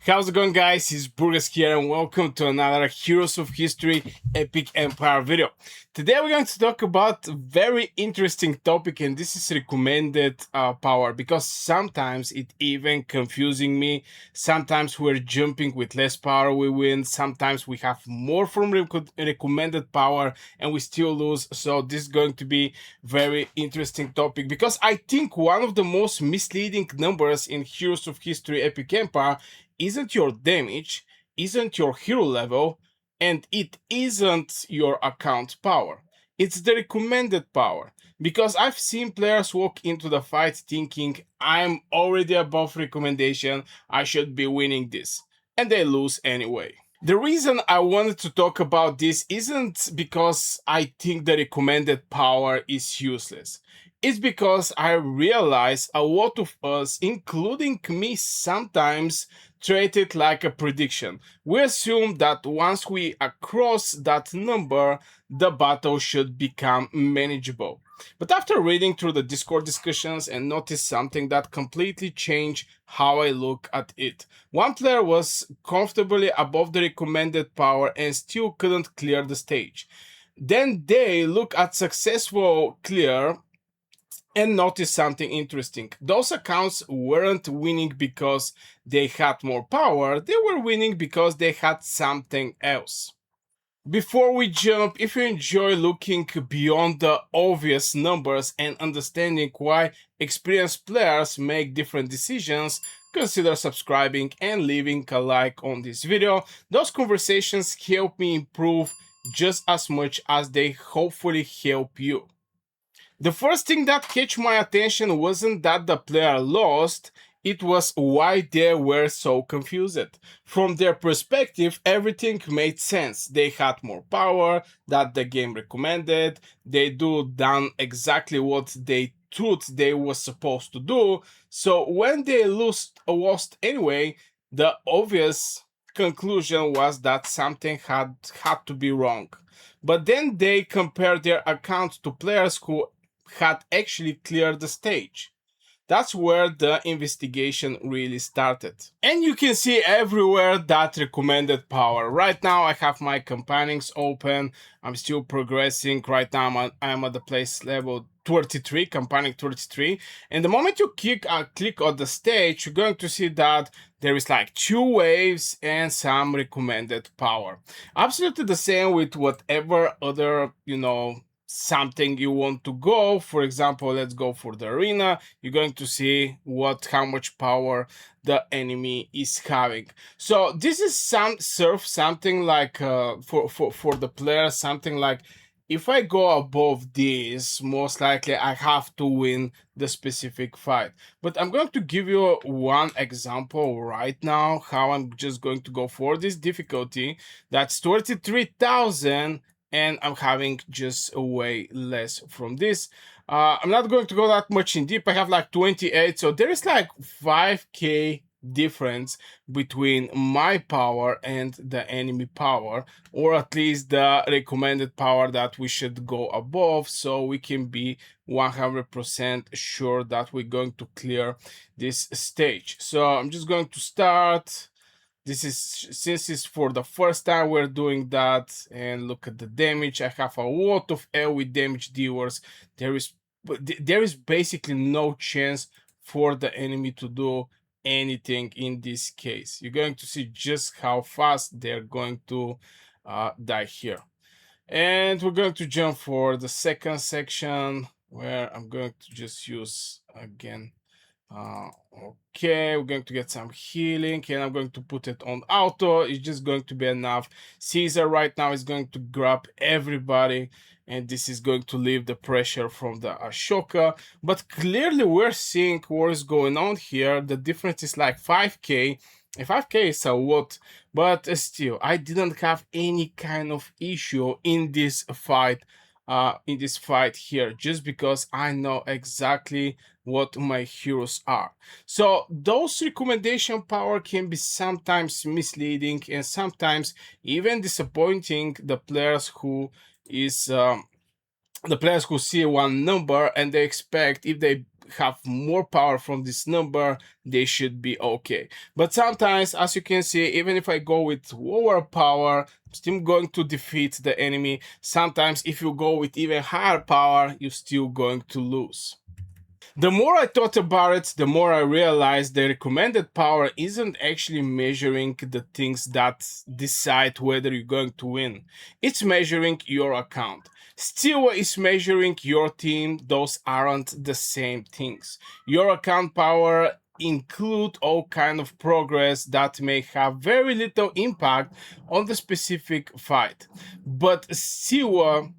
How's it going, guys? It's Burgers here and welcome to another Heroes of History Epic Empire video. Today we're going to talk about a very interesting topic, and this is recommended power, because sometimes it even confusing me. Sometimes we're jumping with less power, we win. Sometimes we have more from recommended power and we still lose. So this is going to be very interesting topic, because I think one of the most misleading numbers in Heroes of History Epic Empire isn't your damage, isn't your hero level, and it isn't your account power. It's the recommended power. Because I've seen players walk into the fight thinking, I'm already above recommendation, I should be winning this. And they lose anyway. The reason I wanted to talk about this isn't because I think the recommended power is useless. It's because I realize a lot of us, including me, sometimes treat it like a prediction. We assume that once we cross that number, the battle should become manageable. But after reading through the Discord discussions and noticed something that completely changed how I look at it. One player was comfortably above the recommended power and still couldn't clear the stage. Then they look at successful clear and notice something interesting. Those accounts weren't winning because they had more power, they were winning because they had something else. Before we jump, if you enjoy looking beyond the obvious numbers and understanding why experienced players make different decisions, consider subscribing and leaving a like on this video. Those conversations help me improve just as much as they hopefully help you. The first thing that caught my attention wasn't that the player lost, it was why they were so confused. From their perspective, everything made sense. They had more power that the game recommended, they done exactly what they thought they were supposed to do, so when they lost anyway, the obvious conclusion was that something had to be wrong. But then they compared their accounts to players who had actually cleared the stage. That's where the investigation really started. And you can see everywhere that recommended power. Right now I have my companions open. I'm still progressing. Right now I'm at the place level 33, companion 33. And the moment you click on the stage, you're going to see that there is like 2 waves and some recommended power. Absolutely the same with whatever other, something you want to go. For example, let's go for the arena. You're going to see how much power the enemy is having. So this is something like for the player, something like, if I go above this, most likely I have to win the specific fight. But I'm going to give you one example right now, how I'm just going to go for this difficulty. That's 33,000, and I'm having just a way less from this. I'm not going to go that much in deep. I have like 28, so there is like 5k difference between my power and the enemy power, or at least the recommended power that we should go above, so we can be 100% sure that we're going to clear this stage. So I'm just going to start. This is, since it's for the first time we're doing that, and look at the damage. I have a lot of AoE damage dealers. There is basically no chance for the enemy to do anything in this case. You're going to see just how fast they're going to die here. And we're going to jump for the second section, where I'm going to just use again. Okay, we're going to get some healing, and I'm going to put it on auto. It's just going to be enough. Caesar right now is going to grab everybody, and this is going to leave the pressure from the Ashoka. But clearly we're seeing what is going on here. The difference is like 5k. 5k is a lot, but still, I didn't have any kind of issue in this fight. Here, just because I know exactly what my heroes are. So those recommendation power can be sometimes misleading and sometimes even disappointing the players who see one number and they expect, if they have more power from this number, they should be okay. But sometimes, as you can see, even if I go with lower power, I'm still going to defeat the enemy. Sometimes if you go with even higher power, you're still going to lose. The more I thought about it, the more I realized the recommended power isn't actually measuring the things that decide whether you're going to win. It's measuring your account. Steel is measuring your team. Those aren't the same things. Your account power include all kind of progress that may have very little impact on the specific fight. But Siwa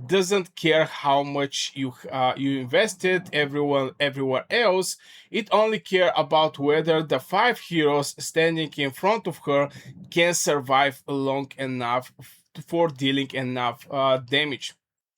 doesn't care how much you invested everywhere else. It only care about whether the 5 heroes standing in front of her can survive long enough for dealing enough damage.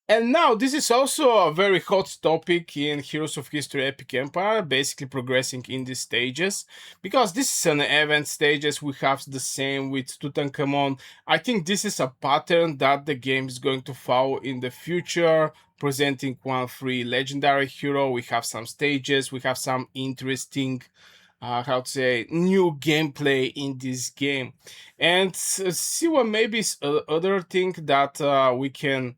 And now, this is also a very hot topic in Heroes of History Epic Empire, basically progressing in these stages. Because this is an event stages, we have the same with Tutankhamun. I think this is a pattern that the game is going to follow in the future, presenting one free legendary hero. We have some stages, we have some interesting how to say new gameplay in this game, and see what maybe other thing that we can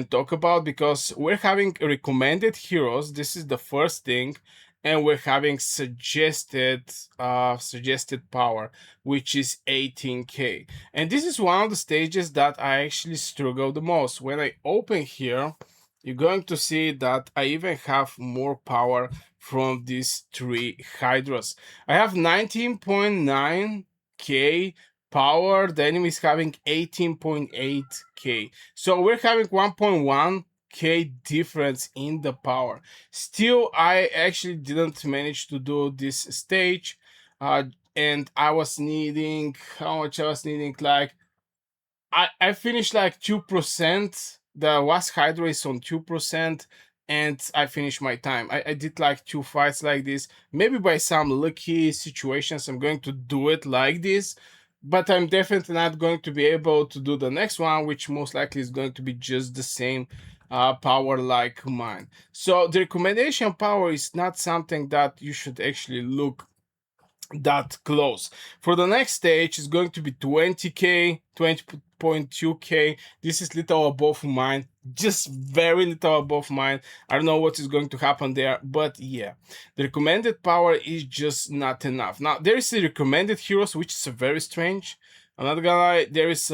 talk about, because we're having recommended heroes. This is the first thing, and we're having suggested power, which is 18k. And this is one of the stages that I actually struggle the most. When I open here, you're going to see that I even have more power from these 3 Hydras. I have 19.9k power, the enemy is having 18.8k. So we're having 1.1k difference in the power. Still, I actually didn't manage to do this stage. And I was needing, how much I was needing? Like, I finished like 2%. The last Hydra is on 2%. And I finished my time. I did like 2 fights like this. Maybe by some lucky situations, I'm going to do it like this. But I'm definitely not going to be able to do the next one, which most likely is going to be just the same power like mine. So the recommendation power is not something that you should actually look that close. For the next stage, is going to be 20k, 20.2k. This is little above mine, just very little above mine. I don't know what is going to happen there, but yeah, the recommended power is just not enough. Now, there is a recommended heroes, which is very strange. I'm not gonna lie, there is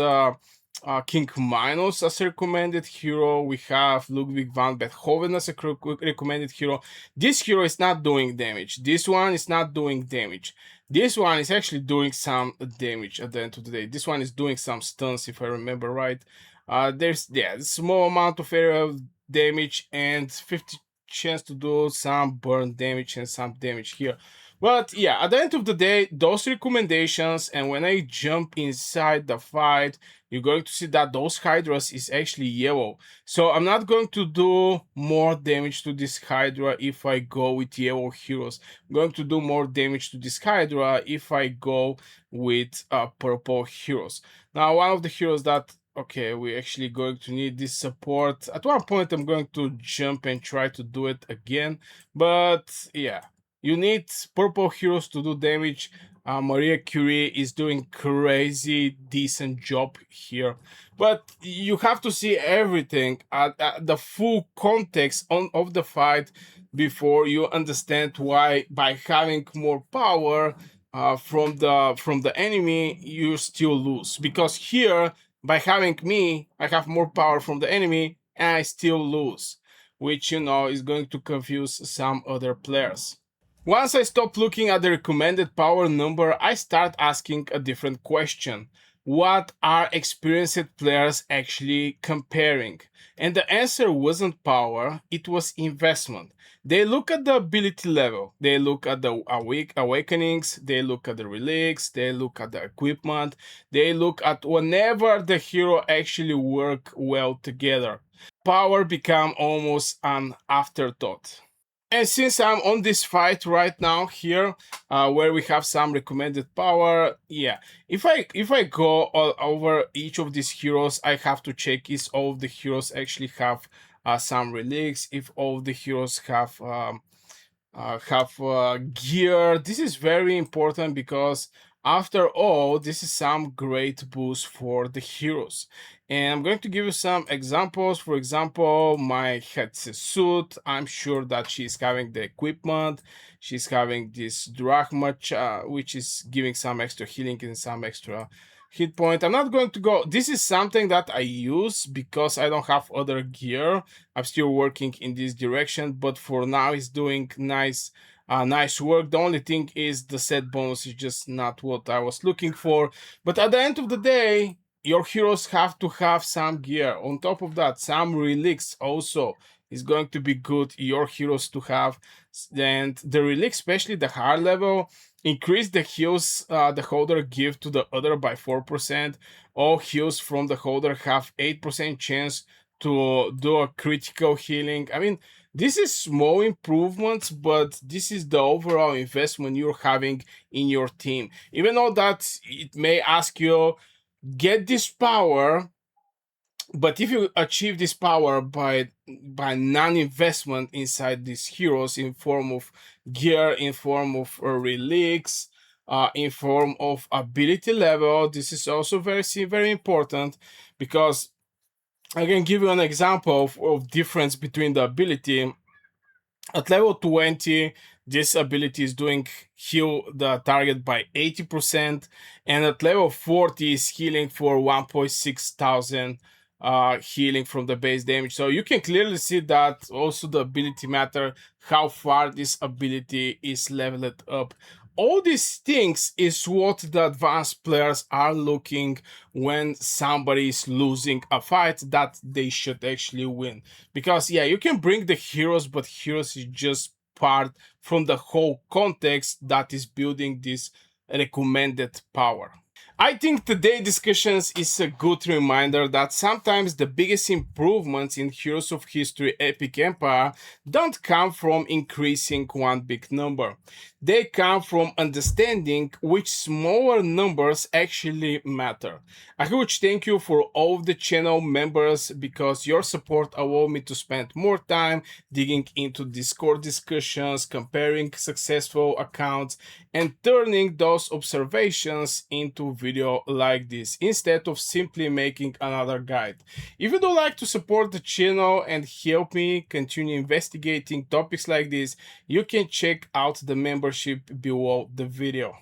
King Minos as a recommended hero. We have Ludwig van Beethoven as a recommended hero. This hero is not doing damage. This one is not doing damage. This one is actually doing some damage at the end of the day. This one is doing some stuns, if I remember right. There's a small amount of area damage and 50 chance to do some burn damage and some damage here. But yeah, at the end of the day, those recommendations, and when I jump inside the fight, you're going to see that those Hydras is actually yellow. So I'm not going to do more damage to this Hydra if I go with yellow heroes. I'm going to do more damage to this Hydra if I go with purple heroes. Now, one of the heroes that, okay, we're actually going to need this support. At one point, I'm going to jump and try to do it again. But yeah, you need purple heroes to do damage. Maria Curie is doing crazy decent job here, but you have to see everything at the full context of the fight before you understand why by having more power from the enemy you still lose. Because here, by having me, I have more power from the enemy and I still lose, which is going to confuse some other players. Once I stop looking at the recommended power number, I start asking a different question. What are experienced players actually comparing? And the answer wasn't power, it was investment. They look at the ability level, they look at the awakenings, they look at the relics, they look at the equipment, they look at whenever the hero actually work well together. Power become almost an afterthought. And since I'm on this fight right now here, where we have some recommended power, yeah, if I go all over each of these heroes, I have to check if all of the heroes actually have some relics, if all the heroes have gear. This is very important because after all, this is some great boost for the heroes. And I'm going to give you some examples. For example, my headset suit, I'm sure that she's having the equipment. She's having this drachma, which is giving some extra healing and some extra hit point. I'm not going to go. This is something that I use because I don't have other gear. I'm still working in this direction, but for now it's doing nice work. The only thing is the set bonus is just not what I was looking for. But at the end of the day, your heroes have to have some gear. On top of that, some relics also is going to be good your heroes to have. And the relic, especially the higher level, increase the heals the holder give to the other by 4%. All heals from the holder have 8% chance to do a critical healing. I mean, this is small improvements, but this is the overall investment you're having in your team. Even though that it may ask you, get this power, but if you achieve this power by non-investment inside these heroes in form of gear, in form of relics, in form of ability level, this is also very important, because I can give you an example of difference between the ability. At level 20, this ability is doing heal the target by 80%, and at level 40 is healing for 1.6 thousand healing from the base damage. So you can clearly see that also the ability matter, how far this ability is leveled up. All these things is what the advanced players are looking when somebody is losing a fight that they should actually win. Because yeah, you can bring the heroes, but heroes is just part from the whole context that is building this recommended power. I think today's discussions is a good reminder that sometimes the biggest improvements in Heroes of History Epic Empire don't come from increasing one big number. They come from understanding which smaller numbers actually matter. A huge thank you for all of the channel members, because your support allows me to spend more time digging into Discord discussions, comparing successful accounts, and turning those observations into video like this instead of simply making another guide. If you would like to support the channel and help me continue investigating topics like this, you can check out the membership below the video.